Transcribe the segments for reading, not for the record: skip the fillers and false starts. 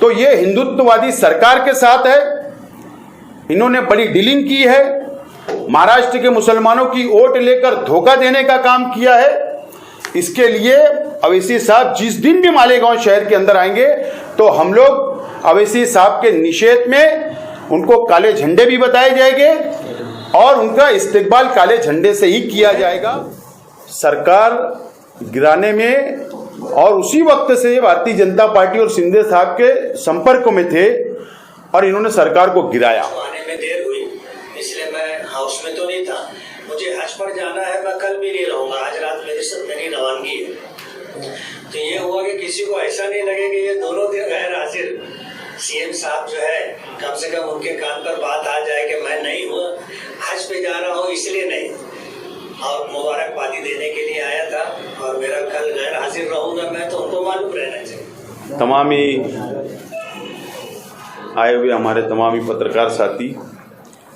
तो ये हिंदुत्ववादी सरकार के साथ है। इन्होंने बड़ी डीलिंग की है, महाराष्ट्र के मुसलमानों की वोट लेकर धोखा देने का काम किया है। इसके लिए अवैसी साहब जिस दिन भी मालेगांव शहर के अंदर आएंगे तो हम लोग अवैसी साहब के निषेध में उनको काले झंडे भी बताए जाएंगे और उनका इस्तेकबाल काले झंडे से ही किया जाएगा। सरकार गिराने में और उसी वक्त से भारतीय जनता पार्टी और शिंदे साहब के संपर्क में थे और इन्होंने सरकार को गिराया। आने में देर हुई इसलिए मैं हाउस में तो नहीं था। मुझे हज पर जाना है, मैं कल भी नहीं रहूंगा। आज रात मेरी रवानगी है। तो ये हुआ कि किसी को ऐसा नहीं लगे कि ये दोनों दिन गैर हाजिर सीएम साहब जो है कम से कम उनके कान पर बात आ जाए कि मैं नहीं हूँ, हज पे जा रहा हूँ इसलिए नहीं, और मुबारकबादी देने के लिए आया था और मेरा कल गैर हाजिर रहूंगा मैं, तो उनको मालूम रहना चाहिए। तमाम आए हुए हमारे तमाम पत्रकार साथी,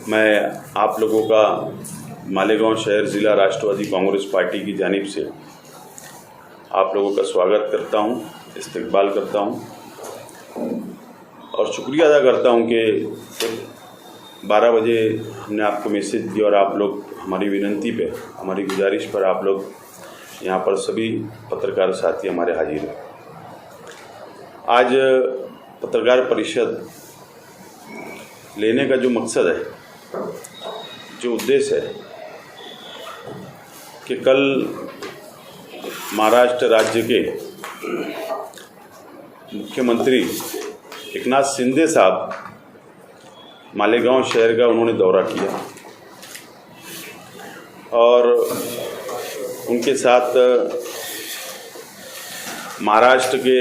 मैं आप लोगों का मालेगांव शहर ज़िला राष्ट्रवादी कांग्रेस पार्टी की जानिब से आप लोगों का स्वागत करता हूं, इस्तकबाल करता हूं और शुक्रिया अदा करता हूं कि 12 बजे हमने आपको मैसेज दिया और आप लोग हमारी विनंती पे, हमारी गुजारिश पर आप लोग यहाँ पर सभी पत्रकार साथी हमारे हाजिर हैं। आज पत्रकार परिषद लेने का जो मकसद है, जो उद्देश्य है कि कल महाराष्ट्र राज्य के मुख्यमंत्री एकनाथ शिंदे साहब मालेगांव शहर का उन्होंने दौरा किया और उनके साथ महाराष्ट्र के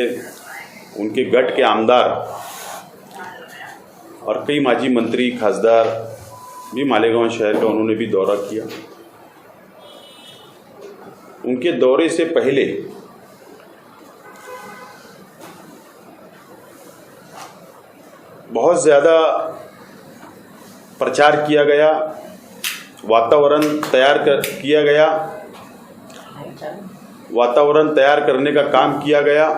उनके गढ़ के आमदार और कई माजी मंत्री खासदार भी मालेगांव शहर का उन्होंने भी दौरा किया। उनके दौरे से पहले बहुत ज़्यादा प्रचार किया गया, वातावरण किया गया, वातावरण तैयार करने का काम किया गया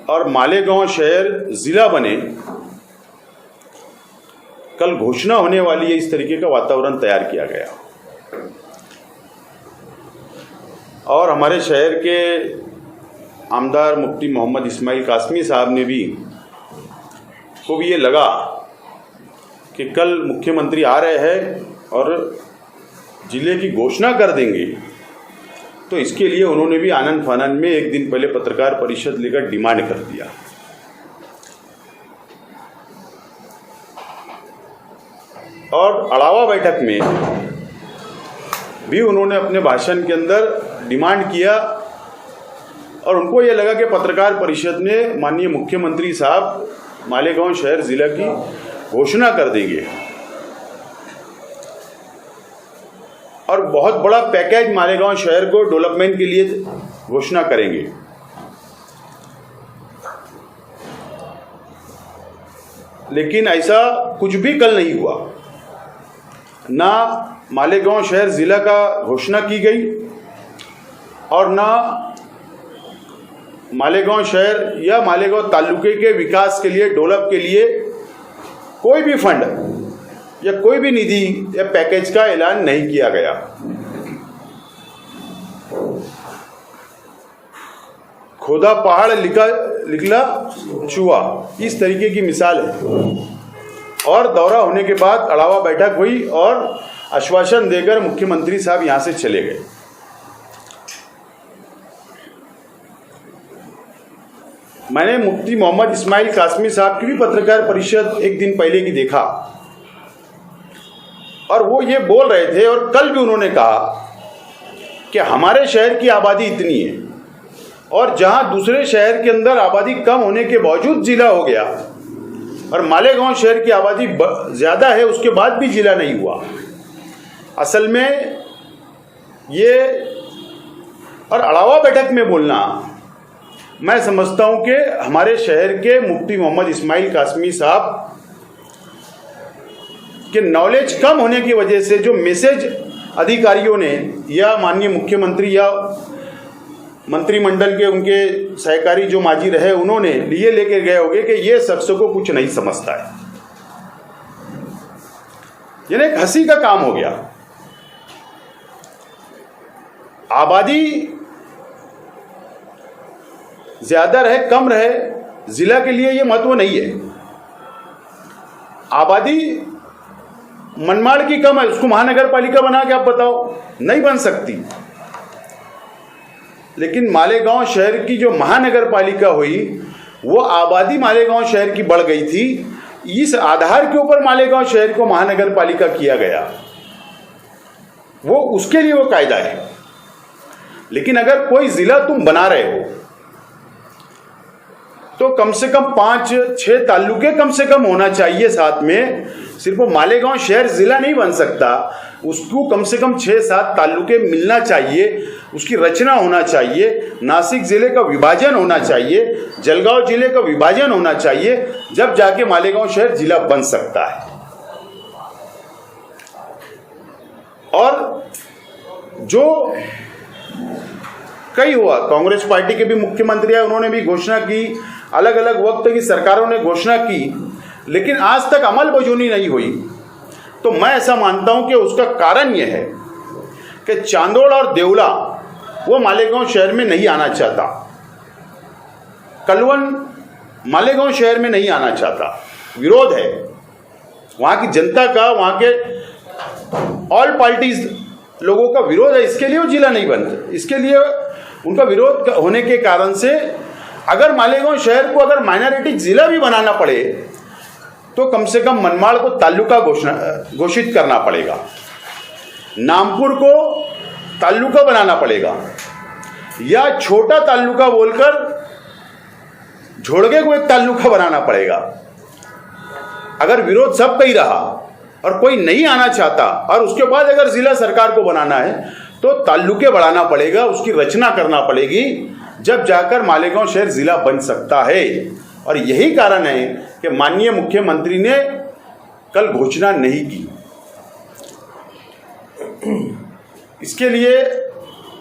और मालेगांव शहर ज़िला बने, कल घोषणा होने वाली है, इस तरीके का वातावरण तैयार किया गया। और हमारे शहर के आमदार मुफ्ती मोहम्मद इस्माइल कासमी साहब ने भी को भी ये लगा कि कल मुख्यमंत्री आ रहे हैं और जिले की घोषणा कर देंगे, तो इसके लिए उन्होंने भी आनंद फानन में एक दिन पहले पत्रकार परिषद लेकर डिमांड कर दिया। और अड़ावा बैठक में भी उन्होंने अपने भाषण के अंदर डिमांड किया और उनको ये लगा कि पत्रकार परिषद में माननीय मुख्यमंत्री साहब मालेगांव शहर जिला की घोषणा कर देंगे और बहुत बड़ा पैकेज मालेगांव शहर को डेवलपमेंट के लिए घोषणा करेंगे। लेकिन ऐसा कुछ भी कल नहीं हुआ। ना मालेगांव शहर जिला का घोषणा की गई और ना मालेगांव शहर या मालेगांव तालुके के विकास के लिए, डेवलप के लिए कोई भी फंड या कोई भी निधि या पैकेज का ऐलान नहीं किया गया। खोदा पहाड़ लिखला चुआ, इस तरीके की मिसाल है। और दौरा होने के बाद अड़ावा बैठक हुई और आश्वासन देकर मुख्यमंत्री साहब यहां से चले गए। मैंने मुफ्ती मोहम्मद इस्माइल कासमी साहब की भी पत्रकार परिषद एक दिन पहले की देखा और वो ये बोल रहे थे और कल भी उन्होंने कहा कि हमारे शहर की आबादी इतनी है और जहां दूसरे शहर के अंदर आबादी कम होने के बावजूद जिला हो गया और मालेगांव शहर की आबादी ज़्यादा है, उसके बाद भी जिला नहीं हुआ। असल में ये और अड़ावा बैठक में बोलना, मैं समझता हूं कि हमारे शहर के मुफ्ती मोहम्मद इस्माइल कासमी साहब के नॉलेज कम होने की वजह से जो मैसेज अधिकारियों ने या माननीय मुख्यमंत्री या मंत्रिमंडल के उनके सहकारी जो माजी रहे उन्होंने लिए लेके गए होंगे कि ये शख्स को कुछ नहीं समझता है। यानी एक हंसी का काम हो गया। आबादी ज्यादा रहे कम रहे जिला के लिए ये महत्व नहीं है। आबादी मनमाड़ की कम है, उसको महानगर पालिका बना के आप बताओ, नहीं बन सकती। लेकिन मालेगांव शहर की जो महानगर पालिका हुई वो आबादी मालेगांव शहर की बढ़ गई थी, इस आधार के ऊपर मालेगांव शहर को महानगर पालिका किया गया, वो उसके लिए वो कायदा है। लेकिन अगर कोई जिला तुम बना रहे हो तो कम से कम 5-6 ताल्लुके कम से कम होना चाहिए साथ में। सिर्फ वो मालेगांव शहर जिला नहीं बन सकता, उसको कम से कम 6-7 ताल्लुके मिलना चाहिए, उसकी रचना होना चाहिए, नासिक जिले का विभाजन होना चाहिए, जलगांव जिले का विभाजन होना चाहिए, जब जाके मालेगांव शहर जिला बन सकता है। और जो कई हुआ, कांग्रेस पार्टी के भी मुख्यमंत्री है, उन्होंने भी घोषणा की, अलग अलग वक्त की सरकारों ने घोषणा की, लेकिन आज तक अमलबजानी नहीं हुई। तो मैं ऐसा मानता हूं कि उसका कारण यह है कि चांदोड़ और देवला वो मालेगांव शहर में नहीं आना चाहता, कलवन मालेगांव शहर में नहीं आना चाहता, विरोध है वहां की जनता का, वहां के ऑल पार्टीज लोगों का विरोध है। इसके लिए वो जिला नहीं बनता, इसके लिए उनका विरोध होने के कारण से अगर मालेगांव शहर को अगर माइनॉरिटी जिला भी बनाना पड़े तो कम से कम मनमाड़ को तालुका घोषित करना पड़ेगा, नामपुर को तालुका बनाना पड़ेगा, या छोटा तालुका बोलकर झोड़गे को एक तालुका बनाना पड़ेगा। अगर विरोध सब का ही रहा और कोई नहीं आना चाहता और उसके बाद अगर जिला सरकार को बनाना है तो ताल्लुके बढ़ाना पड़ेगा, उसकी रचना करना पड़ेगी, जब जाकर मालेगांव शहर जिला बन सकता है। और यही कारण है कि माननीय मुख्यमंत्री ने कल घोषणा नहीं की। इसके लिए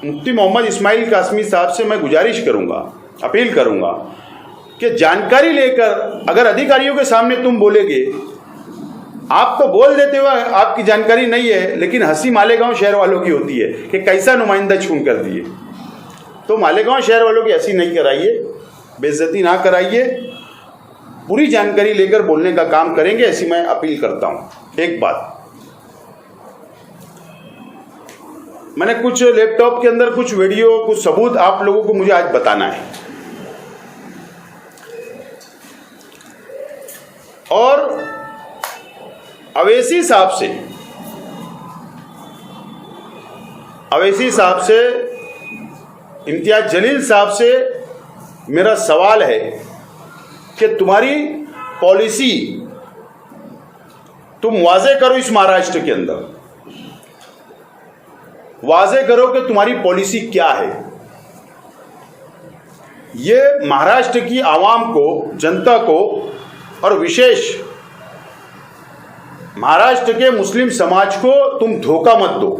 मुफ्ती मोहम्मद इस्माइल कासमी साहब से मैं गुजारिश करूंगा, अपील करूंगा कि जानकारी लेकर, अगर अधिकारियों के सामने तुम बोलेगे, आप तो बोल देते हो आपकी जानकारी नहीं है, लेकिन हंसी मालेगांव शहर वालों की होती है कि कैसा नुमाइंदा चुन कर दिए। तो मालेगांव शहर वालों की हंसी नहीं कराइए, बेइज्जती ना कराइए, पूरी जानकारी लेकर बोलने का काम करेंगे, ऐसी मैं अपील करता हूं। एक बात, मैंने कुछ लैपटॉप के अंदर कुछ वीडियो, कुछ सबूत आप लोगों को मुझे आज बताना है, और अवैसी साहब से इम्तियाज जलील साहब से मेरा सवाल है कि तुम्हारी पॉलिसी तुम वाजे करो, इस महाराष्ट्र के अंदर वाजे करो कि तुम्हारी पॉलिसी क्या है। ये महाराष्ट्र की आवाम को, जनता को, और विशेष महाराष्ट्र के मुस्लिम समाज को तुम धोखा मत दो।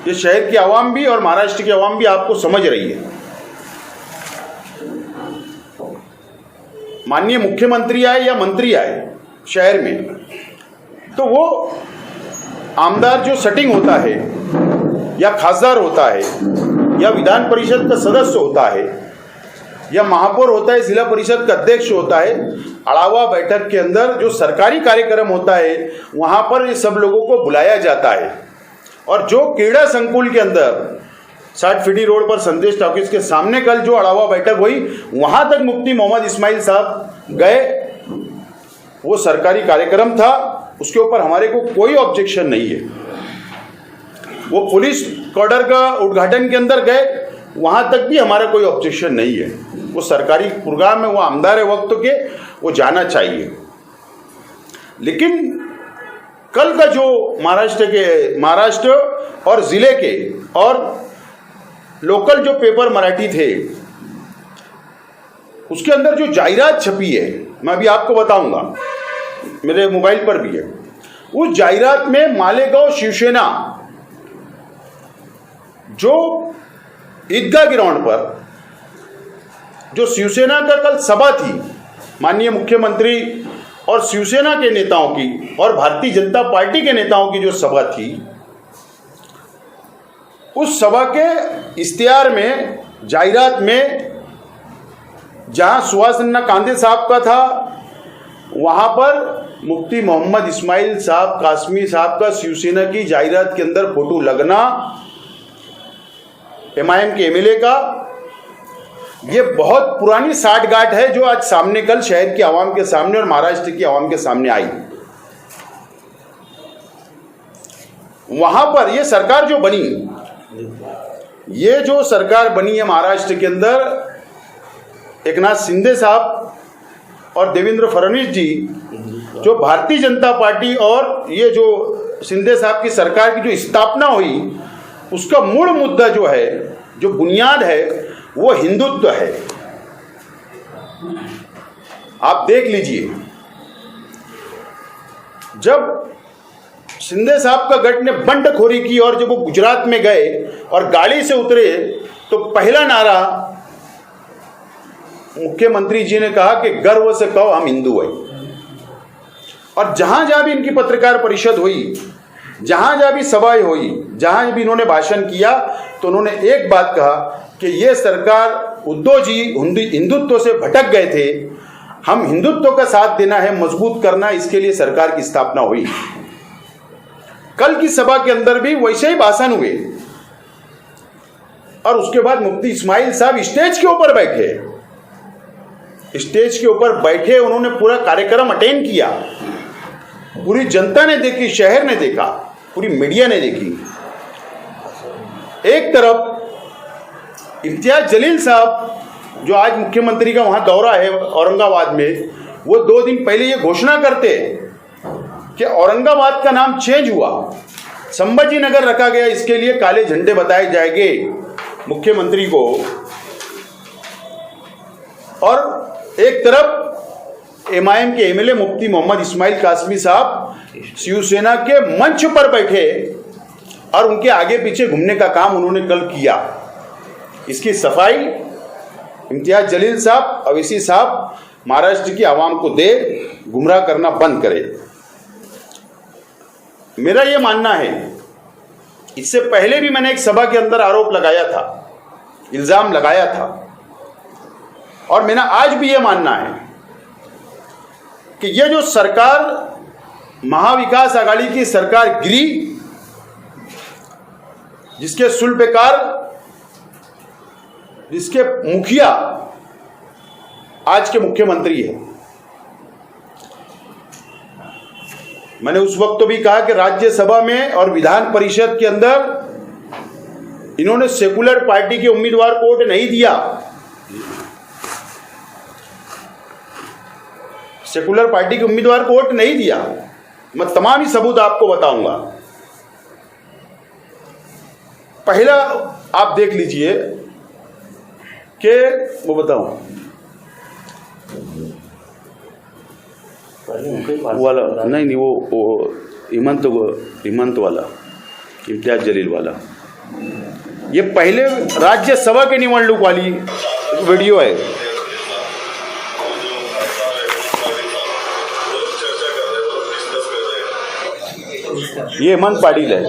ये शहर की आवाम भी और महाराष्ट्र की आवाम भी आपको समझ रही है। माननीय मुख्यमंत्री आए या मंत्री आए शहर में, तो वो आमदार जो सेटिंग होता है, या खासदार होता है, या विधान परिषद का सदस्य होता है, या महापौर होता है, जिला परिषद का अध्यक्ष होता है, अड़ावा बैठक के अंदर जो सरकारी कार्यक्रम होता है वहां पर ये सब लोगों को बुलाया जाता है। और जो क्रीड़ा संकुल के अंदर 60 फीटी रोड पर संदेश टॉकीज के सामने कल जो अड़ावा बैठक हुई, वहां तक मुफ्ती मोहम्मद इस्माइल साहब गए, वो सरकारी कार्यक्रम था, उसके ऊपर हमारे को कोई ऑब्जेक्शन नहीं है। वो पुलिस कॉर्डर का उद्घाटन के अंदर गए, वहां तक भी हमारा कोई ऑब्जेक्शन नहीं है। वो सरकारी प्रोग्राम में वो आमदार है वक्त के, वो जाना चाहिए। लेकिन कल का जो महाराष्ट्र और जिले के और लोकल जो पेपर मराठी थे, उसके अंदर जो जाहिरात छपी है, मैं अभी आपको बताऊंगा, मेरे मोबाइल पर भी है। उस जाहिरात में मालेगांव शिवसेना जो ईदगाह ग्राउंड पर जो शिवसेना का कल सभा थी, माननीय मुख्यमंत्री और शिवसेना के नेताओं की और भारतीय जनता पार्टी के नेताओं की जो सभा थी, उस सभा के इश्तिहार में, जाहिरात में, जहां सुभाष चंद्र कांदे साहब का था, वहां पर मुफ्ती मोहम्मद इस्माइल साहब कासमी साहब का शिवसेना की जाहिरात के अंदर फोटो लगना, एमआईएम के एमएलए का, ये बहुत पुरानी साठगांठ है जो आज सामने कल शहर की आवाम के सामने और महाराष्ट्र की आवाम के सामने आई। वहां पर ये सरकार जो बनी, ये जो सरकार बनी है महाराष्ट्र के अंदर, एकनाथ शिंदे साहब और देवेंद्र फडणवीस जी, जो भारतीय जनता पार्टी और ये जो शिंदे साहब की सरकार की जो स्थापना हुई, उसका मूल मुद्दा जो है, जो बुनियाद है, वो हिंदुत्व है। आप देख लीजिए, जब शिंदे साहब का गठ ने बंडखोरी की और जब वो गुजरात में गए और गाड़ी से उतरे, तो पहला नारा मुख्यमंत्री जी ने कहा कि गर्व से कहो हम हिंदू हैं। और जहां जहां भी इनकी पत्रकार परिषद हुई, जहां जहां भी सभाएं हुई, जहां भी इन्होंने भाषण किया, तो उन्होंने एक बात कहा कि ये सरकार, उद्धव जी हिंदुत्व से भटक गए थे, हम हिंदुत्व का साथ देना है, मजबूत करना, इसके लिए सरकार की स्थापना हुई। कल की सभा के अंदर भी वैसे ही भाषण हुए और उसके बाद मुफ्ती इस्माइल साहब स्टेज के ऊपर बैठे, स्टेज के ऊपर बैठे, उन्होंने पूरा कार्यक्रम अटेंड किया, पूरी जनता ने देखी, शहर ने देखा, पूरी मीडिया ने देखी। एक तरफ इम्तियाज जलील साहब, जो आज मुख्यमंत्री का वहां दौरा है औरंगाबाद में, वो 2 दिन पहले ये घोषणा करते कि औरंगाबाद का नाम चेंज हुआ, संभाजी नगर रखा गया, इसके लिए काले झंडे बताए जाएंगे मुख्यमंत्री को। और एक तरफ एमआईएम के एमएलए मुफ्ती मोहम्मद इस्माइल कासमी साहब शिवसेना के मंच पर बैठे और उनके आगे पीछे घूमने का काम उन्होंने कल किया। इसकी सफाई इम्तियाज जलील साहब, अवैसी साहब महाराष्ट्र की आवाम को दे, गुमराह करना बंद करे। मेरा यह मानना है, इससे पहले भी मैंने एक सभा के अंदर आरोप लगाया था, इल्जाम लगाया था, और मेरा आज भी यह मानना है कि यह जो सरकार, महाविकास आघाड़ी की सरकार गिरी, जिसके सुल्फेकार, जिसके मुखिया आज के मुख्यमंत्री है, मैंने उस वक्त तो भी कहा कि राज्यसभा में और विधान परिषद के अंदर इन्होंने सेकुलर पार्टी के उम्मीदवार को वोट नहीं दिया। सेकुलर पार्टी के उम्मीदवार को वोट नहीं दिया। मैं तमाम ही सबूत आपको बताऊंगा। पहला आप देख लीजिए कि वो बताऊं वाला, नहीं वो हिमंत वाला, इम्तियाज जलील वाला, ये पहले राज्यसभा के निवडणूक वाली वीडियो है। ये हेमंत पाटील है।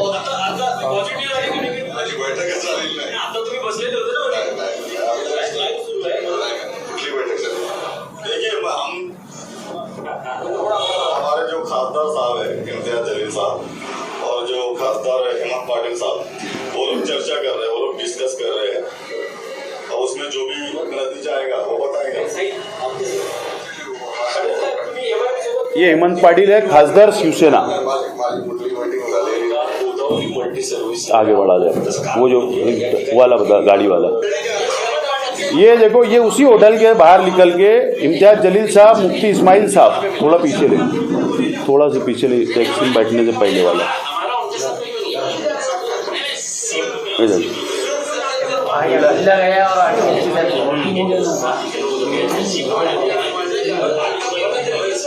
हमारे जो खासदार साहब है इम्तियाज जलील साहब और जो खासदार है हेमंत पाटिल साहब, वो लोग चर्चा कर रहे हैं, वो लोग डिस्कस कर रहे हैं, और उसमें जो भी नतीजा आएगा वो बताएगा। ये हेमंत पाटिल है, खासदार शिवसेना। आगे बढ़ा जाए, वो जो वाला गाड़ी वाला, ये देखो, ये उसी होटल के बाहर निकल के इम्तियाज जलील साहब, मुफ्ती इस्माइल साहब, थोड़ा पीछे ले, थोड़ा से पीछे ले, टैक्सी में बैठने से पहले वाला,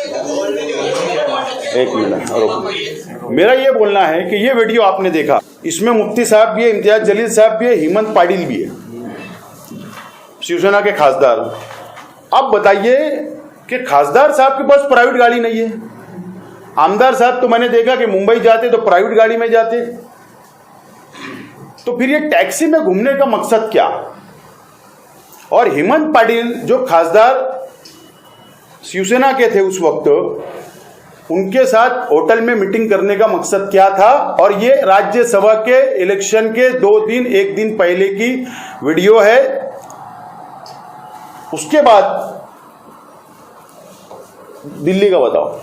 एक मिनट और मेरा ये बोलना है कि ये वीडियो आपने देखा, इसमें मुफ्ती साहब भी है, इम्तियाज जलील साहब भी है, हेमंत पाटिल भी है, शिवसेना के खासदार। अब बताइए कि खासदार साहब के पास प्राइवेट गाड़ी नहीं है, आमदार साहब तो मैंने देखा कि मुंबई जाते तो प्राइवेट गाड़ी में जाते, तो फिर ये टैक्सी में घूमने का मकसद क्या? और हेमंत पाटिल जो खासदार शिवसेना के थे उस वक्त, उनके साथ होटल में मीटिंग करने का मकसद क्या था? और ये राज्यसभा के इलेक्शन के 2 दिन 1 दिन पहले की वीडियो है। उसके बाद दिल्ली का बताओ,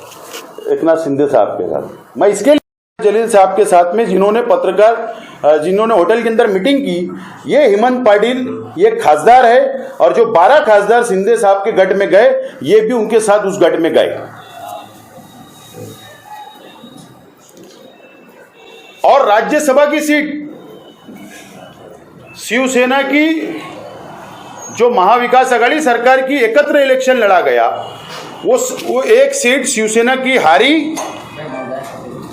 एकनाथ शिंदे साहब के साथ, मैं इसके लिए जलील साहब के साथ में जिन्होंने होटल के अंदर मीटिंग की, ये हेमंत पाटिल ये खासदार है, और जो 12 खासदार शिंदे साहब के गठ में गए, ये भी उनके साथ उस गठ में गए। और राज्यसभा की सीट शिवसेना की जो महाविकास आघाड़ी सरकार की एकत्र इलेक्शन लड़ा गया, वो एक सीट शिवसेना की हारी,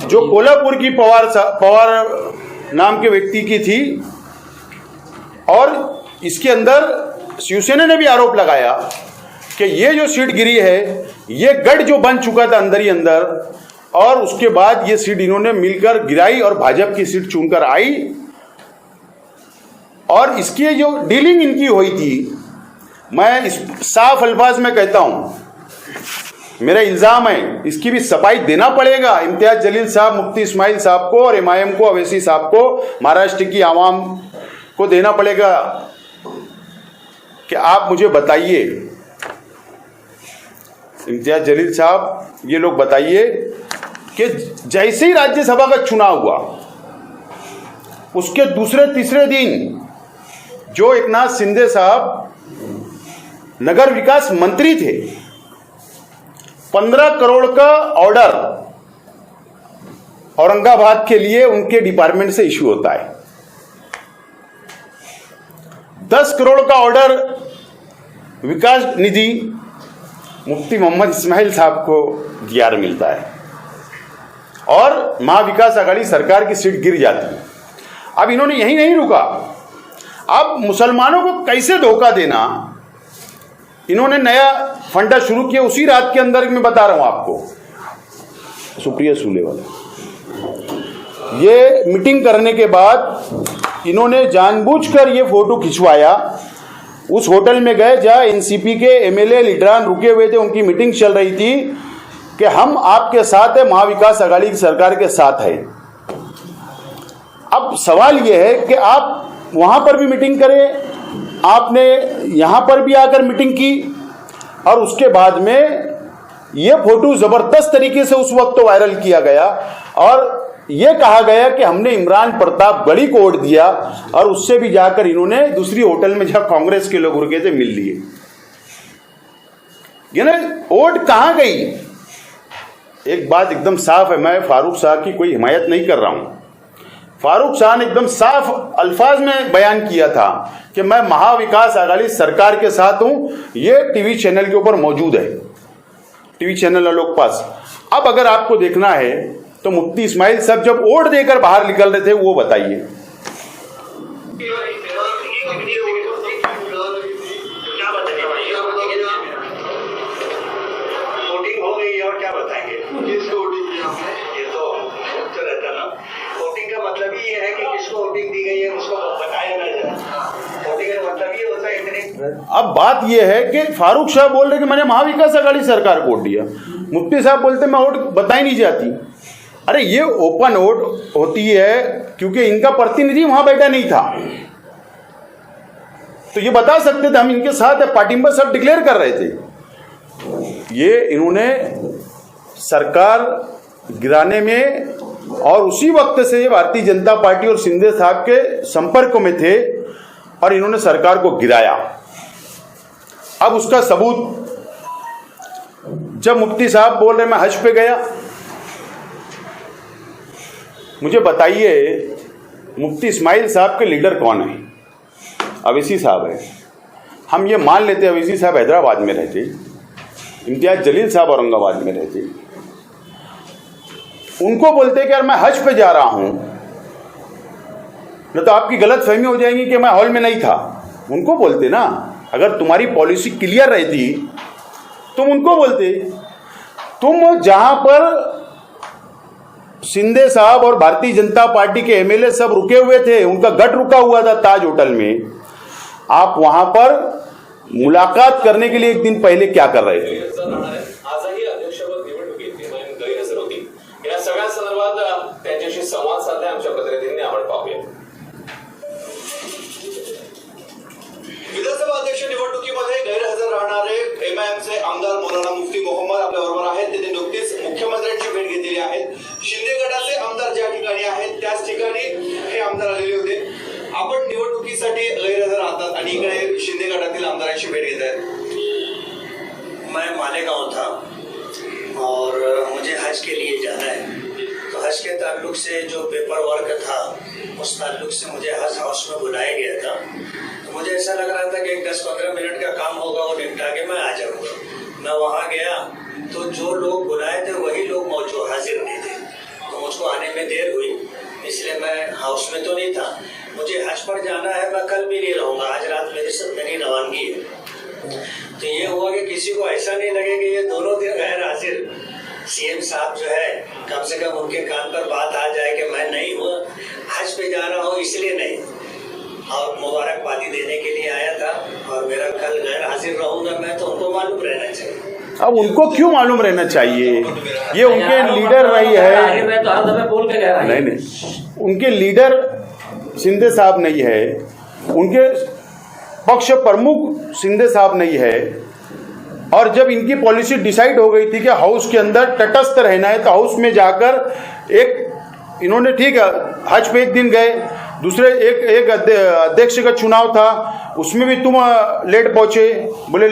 जो कोल्हापुर की पवार नाम के व्यक्ति की थी। और इसके अंदर शिवसेना ने भी आरोप लगाया कि ये जो सीट गिरी है, ये गढ़ जो बन चुका था अंदर ही अंदर, और उसके बाद ये सीट इन्होंने मिलकर गिराई और भाजपा की सीट चुनकर आई। और इसकी जो डीलिंग इनकी हुई थी, मैं इस साफ अल्फाज में कहता हूं, मेरा इल्जाम है, इसकी भी सफाई देना पड़ेगा इम्तियाज जलील साहब, मुफ्ती इस्माइल साहब को, और एमआईएम को, अवैसी साहब को, महाराष्ट्र की आवाम को देना पड़ेगा कि आप मुझे बताइए, इम्तियाज जलील साहब, ये लोग बताइए कि जैसे ही राज्यसभा का चुनाव हुआ, उसके दूसरे तीसरे दिन जो एकनाथ शिंदे साहब नगर विकास मंत्री थे, 15 करोड़ का ऑर्डर औरंगाबाद के लिए उनके डिपार्टमेंट से इश्यू होता है, 10 करोड़ का ऑर्डर विकास निधि मुफ्ती मोहम्मद इस्माइल साहब को डीआर मिलता है, और महाविकास आघाड़ी सरकार की सीट गिर जाती है। अब इन्होंने यही नहीं रुका, अब मुसलमानों को कैसे धोखा देना, इन्होंने नया फंडा शुरू किया। उसी रात के अंदर मैं बता रहा हूं आपको, सुप्रिया सूले वाला, ये मीटिंग करने के बाद इन्होंने जानबूझकर ये फोटो खिंचवाया। उस होटल में गए जहां एनसीपी के एमएलए लीडरान रुके हुए थे, उनकी मीटिंग चल रही थी कि हम आपके साथ है, महाविकास आघाड़ी की सरकार के साथ है। अब सवाल यह है कि आप वहां पर भी मीटिंग करें, आपने यहां पर भी आकर मीटिंग की, और उसके बाद में यह फोटो जबरदस्त तरीके से उस वक्त तो वायरल किया गया, और यह कहा गया कि हमने इमरान प्रतापगढ़ी को वोट दिया, और उससे भी जाकर इन्होंने दूसरी होटल में जहां कांग्रेस के लोग रुके थे मिल लिए। ये ना वोट कहां गई? एक बात एकदम साफ है, मैं फारूक शाह की कोई हिमायत नहीं कर रहा हूं। फारूक शाह ने एकदम साफ अल्फाज में बयान किया था कि मैं महाविकास आघाड़ी सरकार के साथ हूं। ये टीवी चैनल के ऊपर मौजूद है, टीवी चैनल वालों के पास। अब अगर आपको देखना है तो मुफ्ती इस्माइल साहब जब वोट देकर बाहर निकल रहे थे, वो बताइए। वोटिंग हो गई और क्या बताएंगे? ये तो रहता ना, वोटिंग का मतलब ही ये है कि किसको वोटिंग दी गई है उसको बताया ना जाए। वोटिंग का मतलब ये होता है इतने। अब बात ये है कि फारूक शाह बोल रहे कि मैंने महाविकास आघाड़ी सरकार को वोट दिया, मुफ्ती साहब बोलते मैं वोट बताई नहीं जाती। अरे ये ओपन वोट होती है, क्योंकि इनका प्रतिनिधि वहां बैठा नहीं था, तो ये बता सकते थे हम इनके साथ है, पार्टी में सब डिक्लेयर कर रहे थे। ये इन्होंने सरकार गिराने में, और उसी वक्त से ये भारतीय जनता पार्टी और शिंदे साहब के संपर्क में थे, और इन्होंने सरकार को गिराया। अब उसका सबूत, जब मुफ्ती साहब बोल रहे मैं हज पे गया, मुझे बताइए मुफ्ती इस्माइल साहब के लीडर कौन है? अवैसी साहब है। हम ये मान लेते अवैसी साहब हैदराबाद में रहते, इम्तियाज जलील साहब औरंगाबाद में रहते, उनको बोलते कि यार मैं हज पे जा रहा हूं, न तो आपकी गलत फहमी हो जाएगी कि मैं हॉल में नहीं था। उनको बोलते ना, अगर तुम्हारी पॉलिसी क्लियर रहती तुम उनको बोलते। तुम जहां पर शिंदे साहब और भारतीय जनता पार्टी के एमएलए सब रुके हुए थे, उनका गट रुका हुआ था ताज होटल में, आप वहां पर मुलाकात करने के लिए एक दिन पहले क्या कर रहे थे? आजही अध्यक्षपद निवडणुकीत गैरहजर होती। या सगळ्या संदर्भात त्यांच्याशी संवाद साधलाय आमच्या प्रतिनिधींनी, आपण पाहूया। विधानसभा अध्यक्ष निवडणुकीमध्ये गैरहजर राहणारे एमआयएमचे आमदार मौलाना मुफ्ती मोहम्मद आपल्याबरोबर आहेत। ते नुकतीच मुख्यमंत्र्यांची भेट घेतलेली आहे। शिंदे गटाचे आमदार ज्या ठिकाणी आहेत त्याच ठिकाणी हे आमदार आलेले होते। आपण निवडणुकीसाठी गैरहजर राहतात आणि इकडे शिंदे गटातील आमदारांची भेट घेत आहेत। मैं मालेगांव था और मुझे हज के लिए जाना है, तो हज के ताल्लुक से जो पेपर वर्क था उस ताल्लुक से मुझे हज हाउस में बुलाया गया था। तो मुझे ऐसा लग रहा था कि 10-15 मिनट का काम होगा, वो निपटा के मैं आ जाऊंगा। मैं वहाँ गया तो जो लोग बुलाए थे वही लोग मौजूद हाजिर नहीं थे, तो मुझको आने में देर हुई, इसलिए मैं हाउस में तो नहीं था। मुझे हज पर जाना है, मैं कल भी नहीं रहूँगा, आज रात मेरी रवानगी है। तो ये हुआ कि किसी को ऐसा नहीं लगे कि ये दोनों दिन गैर हाजिर सीएम साहब जो है, कम से कम उनके कान पर बात आ जाए कि मैं नहीं हूँ, हज पे जा रहा हूँ इसलिए नहीं, और मुबारकबादी देने के लिए आया था, और मेरा कल गैर हाजिर रहूंगा मैं, तो उनको मालूम रहना चाहिए। अब उनको क्यों मालूम रहना चाहिए? ये उनके लीडर रही है। तो हर दफे बोल के गया नहीं, उनके लीडर शिंदे साहब नहीं है, उनके पक्ष प्रमुख शिंदे साहब नहीं है। और जब इनकी पॉलिसी डिसाइड हो गई थी कि हाउस के अंदर तटस्थ रहना है, तो हाउस में जाकर एक इन्होंने, ठीक है, हज पे एक दिन गए, दूसरे एक अध्यक्ष का चुनाव था, उसमें भी तुम लेट पहुंचे, बोले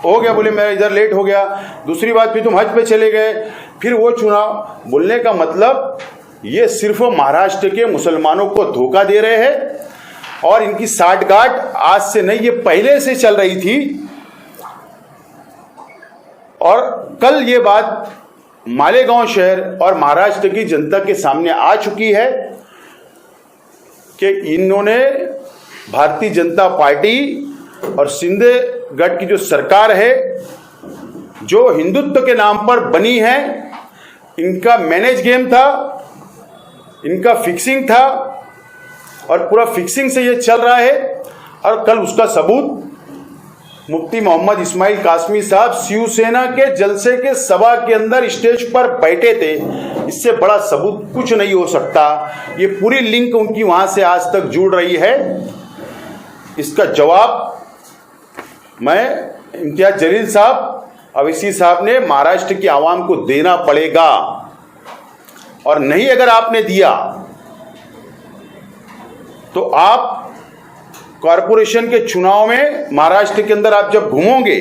हो गया, बोले मैं इधर लेट हो गया। दूसरी बात फिर तुम हज पे चले गए, फिर वो चुनाव। बोलने का मतलब ये सिर्फ महाराष्ट्र के मुसलमानों को धोखा दे रहे हैं, और इनकी साठगांठ आज से नहीं, ये पहले से चल रही थी। और कल ये बात मालेगांव शहर और महाराष्ट्र की जनता के सामने आ चुकी है कि इन्होंने भारतीय जनता पार्टी और शिंदे गट की जो सरकार है, जो हिंदुत्व के नाम पर बनी है, इनका मैनेज गेम था, इनका फिक्सिंग था, और पूरा फिक्सिंग से ये चल रहा है। और कल उसका सबूत मुफ्ती मोहम्मद इस्माइल कासमी साहब शिवसेना के जलसे के सभा के अंदर स्टेज पर बैठे थे। इससे बड़ा सबूत कुछ नहीं हो सकता। ये पूरी लिंक उनकी वहां से आज तक जुड़ रही है। इसका जवाब मैं इम्तियाज जलील साहब, अवैसी साहब ने महाराष्ट्र की आवाम को देना पड़ेगा। और नहीं अगर आपने दिया तो आप कॉरपोरेशन के चुनाव में महाराष्ट्र के अंदर आप जब घूमोगे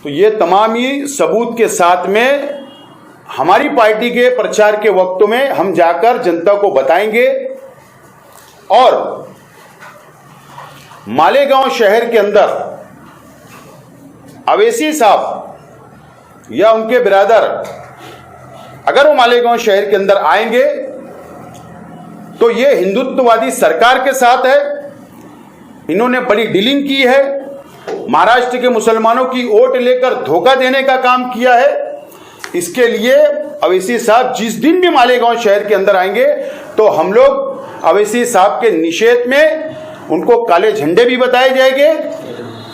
तो ये तमाम ही सबूत के साथ में हमारी पार्टी के प्रचार के वक्तों में हम जाकर जनता को बताएंगे। और मालेगांव शहर के अंदर अवैसी साहब या उनके बिरादर अगर वो मालेगांव शहर के अंदर आएंगे तो ये हिंदुत्ववादी सरकार के साथ है। इन्होंने बड़ी डीलिंग की है, महाराष्ट्र के मुसलमानों की वोट लेकर धोखा देने का काम किया है। इसके लिए अवैसी साहब जिस दिन भी मालेगांव शहर के अंदर आएंगे तो हम लोग अवैसी साहब के निषेध में उनको काले झंडे भी बताए जाएंगे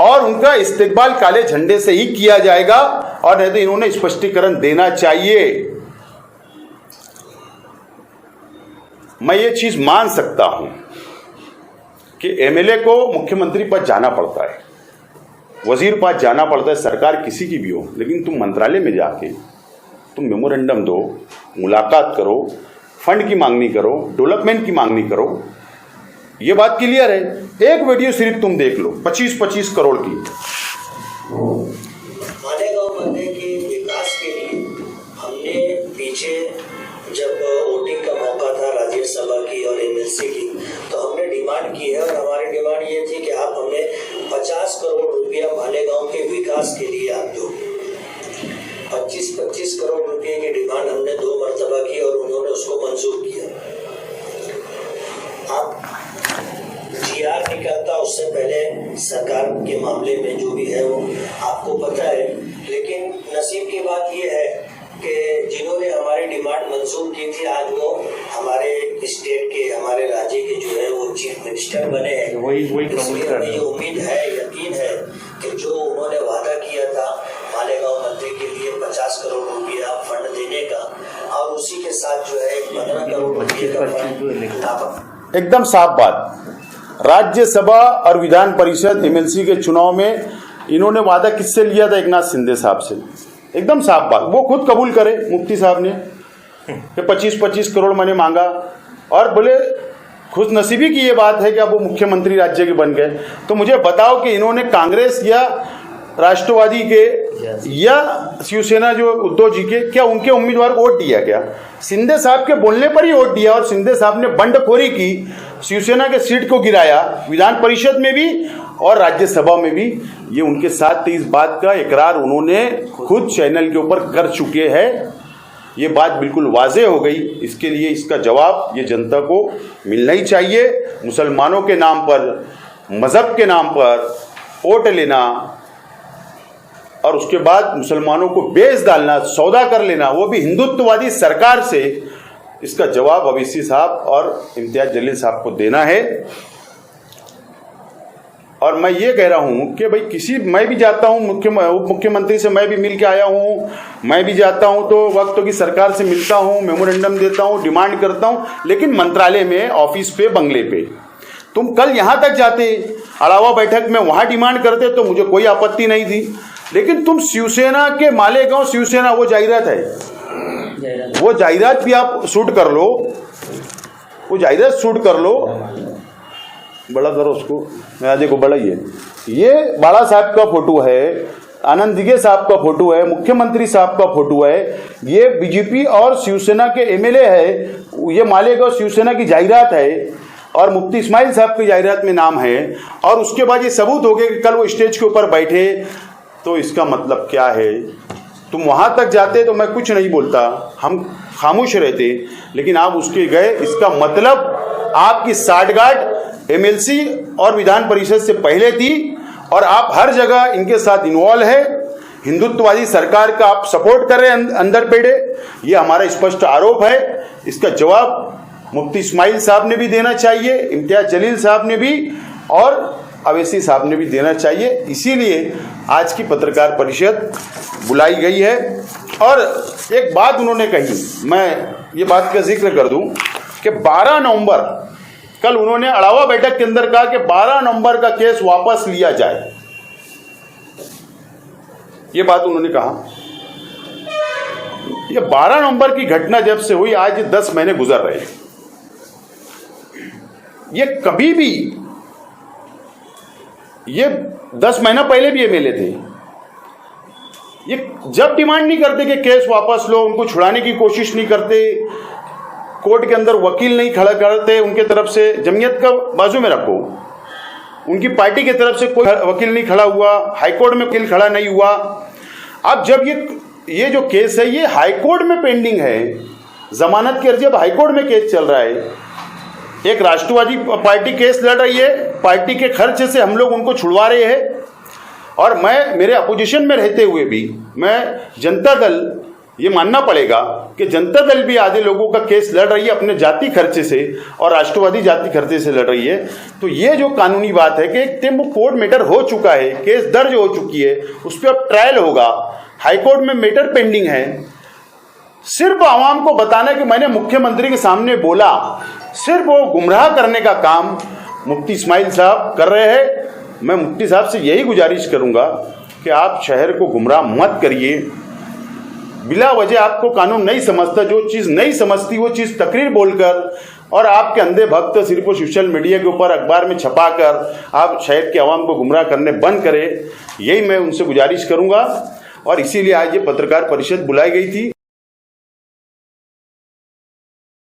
और उनका इस्तेकबाल काले झंडे से ही किया जाएगा। और नहीं तो इन्होंने स्पष्टीकरण देना चाहिए। मैं ये चीज मान सकता हूं कि एमएलए को मुख्यमंत्री पास जाना पड़ता है, वजीर पास जाना पड़ता है, सरकार किसी की भी हो, लेकिन तुम मंत्रालय में जाके तुम मेमोरेंडम दो, मुलाकात करो, फंड की मांगनी करो, डेवलपमेंट की मांगनी करो। ये बात क्लियर है। एक वीडियो सिर्फ तुम देख लो 25-25 करोड़ की। मालेगांव मंदिर के विकास के लिए हमने पीछे जब वोटिंग का मौका था राज्यसभा की और एमएलसी की, तो हमने डिमांड की है। और हमारी डिमांड ये थी कि आप हमें 50 करोड़ रुपया मालेगांव के विकास विकास के लिए आप दो। 25-25 करोड़ रुपए की डिमांड हमने 2 मरतबा की और उन्होंने उसको मंजूर किया। आप GR निकलता उससे पहले सरकार के मामले में जो भी है वो आपको पता है, लेकिन नसीब की बात ये है कि जिन्होंने हमारी डिमांड मंजूर की थी आज वो हमारे स्टेट के, हमारे राज्य के जो है वो चीफ मिनिस्टर बने हैं। इसलिए हमें ये उम्मीद है, यकीन है कि जो उन्होंने वादा किया था मालेगांव मंत्री के लिए 50 करोड़ रुपया फंड देने का, और उसी के साथ जो है 15 करोड़ रुपये का फंड। एकदम साफ बात, राज्यसभा और विधान परिषद MLC के चुनाव में इन्होंने वादा किससे लिया था? एकनाथ शिंदे साहब से। एकदम साफ बात, वो खुद कबूल करे मुफ्ती साहब ने कि 25-25 करोड़ मैंने मांगा, और बोले खुशनसीबी की ये बात है कि अब वो मुख्यमंत्री राज्य के बन गए। तो मुझे बताओ कि इन्होंने कांग्रेस या राष्ट्रवादी के या शिवसेना जो उद्धव जी के, क्या उनके उम्मीदवार को वोट दिया? क्या शिंदे साहब के बोलने पर ही वोट दिया, और शिंदे साहब ने बंडखोरी की, शिवसेना के सीट को गिराया विधान परिषद में भी और राज्यसभा में भी। ये उनके साथ इस बात का इकरार उन्होंने खुद चैनल के ऊपर कर चुके हैं। ये बात बिल्कुल वाज़ेह हो गई। इसके लिए इसका जवाब ये जनता को मिलना ही चाहिए। मुसलमानों के नाम पर, मज़हब के नाम पर वोट लेना और उसके बाद मुसलमानों को बेच डालना, सौदा कर लेना, वो भी हिंदुत्ववादी सरकार से, इसका जवाब ओवैसी साहब और इम्तियाज जलील साहब को देना है। और मैं ये कह रहा हूँ कि भाई मैं भी जाता हूँ मुख्यमंत्री से, मैं भी मिल के आया हूँ, मैं भी जाता हूँ तो वक्त की सरकार से मिलता हूँ, मेमोरेंडम देता हूँ, डिमांड करता हूँ, लेकिन मंत्रालय में, ऑफिस पे, बंगले पे। तुम कल यहाँ तक जाते, अड़ावा बैठक में, वहाँ डिमांड करते तो मुझे कोई आपत्ति नहीं थी, लेकिन तुम शिवसेना के मालेगांव, शिवसेना वो जायरात है, वो जायरात भी आप शूट कर लो, वो जायरात शूट कर लो, बड़ा करो उसको, मैं देखो बड़ा ये बाला साहब का फोटो है, आनंद दिघे साहब का फोटो है, मुख्यमंत्री साहब का फोटो है, ये बीजेपी और शिवसेना के MLA है, ये मालेगांव शिवसेना की जायरात है और मुफ्ती इस्माइल साहब की जायरात में नाम है। और उसके बाद ये सबूत हो गया कि कल वो स्टेज के ऊपर बैठे, तो इसका मतलब क्या है? तुम वहाँ तक जाते तो मैं कुछ नहीं बोलता, हम खामोश रहते, लेकिन आप उसके गए, इसका मतलब आपकी साठगांठ MLC और विधान परिषद से पहले थी और आप हर जगह इनके साथ इन्वॉल्व है, हिंदुत्ववादी सरकार का आप सपोर्ट कर रहे हैं अंदर पेड़े। ये हमारा स्पष्ट आरोप है। इसका जवाब मुफ्ती इस्माइल साहब ने भी देना चाहिए, इम्तियाज जलील साहब ने भी और ओवैसी साहब ने भी देना चाहिए। इसीलिए आज की पत्रकार परिषद बुलाई गई है। और एक बात उन्होंने कही, मैं ये बात का जिक्र कर दूं कि 12 नवंबर, कल उन्होंने अड़ावा बैठक के अंदर कहा कि 12 नवंबर का केस वापस लिया जाए, ये बात उन्होंने कहा। ये 12 नवंबर की घटना जब से हुई, आज 10 महीने गुजर रहे हैं। ये कभी भी, ये 10 महीना पहले भी MLA थे, ये जब डिमांड नहीं करते कि केस वापस लो, उनको छुड़ाने की कोशिश नहीं करते, कोर्ट के अंदर वकील नहीं खड़ा करते, उनके तरफ से जमीयत का बाजू में रखो, उनकी पार्टी की तरफ से कोई वकील नहीं खड़ा हुआ, हाईकोर्ट में वकील खड़ा नहीं हुआ। अब जब ये जो केस है ये हाईकोर्ट में पेंडिंग है, जमानत की अर्जी, अब हाईकोर्ट में केस चल रहा है, एक राष्ट्रवादी पार्टी केस लड़ रही है, पार्टी के खर्च से हम लोग उनको छुड़वा रहे हैं। और मैं, मेरे अपोजिशन में रहते हुए भी मैं, जनता दल, ये मानना पड़ेगा कि जनता दल भी आधे लोगों का केस लड़ रही है अपने जाति खर्चे से और राष्ट्रवादी जाति खर्चे से लड़ रही है। तो ये जो कानूनी बात है कि वो कोर्ट मैटर हो चुका है, केस दर्ज हो चुकी है, उस पर अब ट्रायल होगा, हाईकोर्ट में मैटर पेंडिंग है। सिर्फ आवाम को बताना कि मैंने मुख्यमंत्री के सामने बोला, सिर्फ वो गुमराह करने का काम मुफ्ती इस्माइल साहब कर रहे हैं। मैं मुफ्ती साहब से यही गुजारिश करूंगा कि आप शहर को गुमराह मत करिए। बिला वजह आपको कानून नहीं समझता, जो चीज़ नहीं समझती वो चीज़ तकरीर बोलकर और आपके अंधे भक्त सिर्फ सोशल मीडिया के ऊपर अखबार में छपाकर आप शहर के आवाम को गुमराह करने बंद करें, यही मैं उनसे गुजारिश करूंगा। और इसीलिए आज ये पत्रकार परिषद बुलाई गई थी।